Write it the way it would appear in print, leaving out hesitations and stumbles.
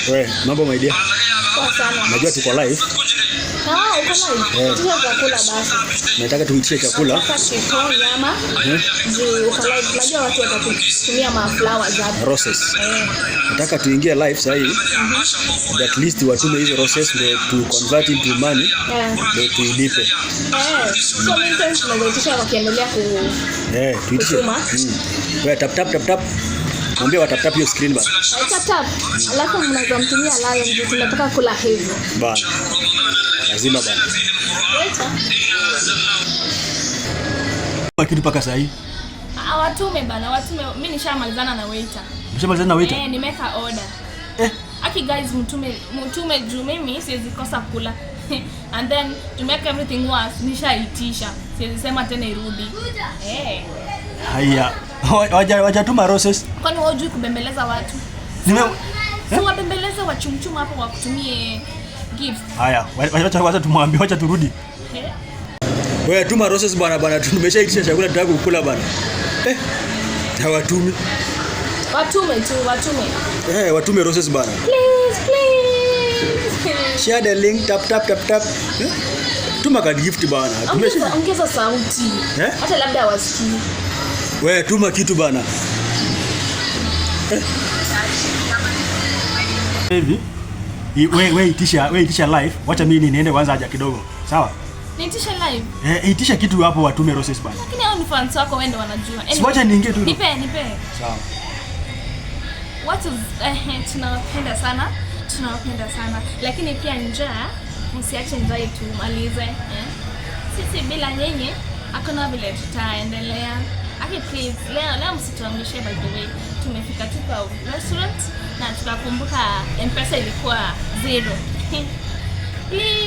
Wewe, mambo my dear. Poa sana. Najua tuko live. Uko live? Tuko chakula basi. Nataka tuitie chakula. Nataka chipo nyama. Uko live. Najua watu watakutumia maflowers hapo. Roses. Nataka tuingie live sasa hivi. At least watume hizo roses ndio tu convert into money. Ndio tuilipe. So many times tunawaitisha wakiendelea ku tuitishe. Wewe tap. Mwambie watap hiyo screen bana. Tap. Alafu mnaweza mtumia lion ndio tunataka kula hivyo. Bana. Lazima bana. Kitu paka saa hii. Watume bana, mimi nishamalizana na waiter. Nishamalizana na waiter? Nimeka order. Aki guys mtume juu mimi siwezi kosa kula. And then to make everything worse nishaitisha. Siwezi sema tena irudi. Haya. Wajatuma roses. Kwani hujui kubembeleza watu? Si wabembeleze wachumchuma hapo wakutumie gift. Haya, wacha tumwambie wacha turudi. Wewe tuma roses bana, tumeshaitisha chakula tunataka kukula bana. Hawatumi. Watume. Watume roses bana. Please. Share the link, tap. Tuma ka gift bana. Ongeza sauti. Hata labda wasikii. Wewe tuma kitu bana. Hivi. Wewe itisha live. Wacha mimi niende kwanza haja kidogo. Sawa? Niitisha live. Itisha kitu hapo watume roses bana. Lakini hao ni fans wako wende wanajua. Wacha niingie tu. Nipe. Sawa. Watu tunawapenda sana. Lakini pia njaa, msiache njaa itumalize. Sisi bila nyenye hakuna vile tutaendelea. Please, leo msituangushe by the way. Tumefika tu kwa restaurant na tukakumbuka M-Pesa ilikuwa 0. Please.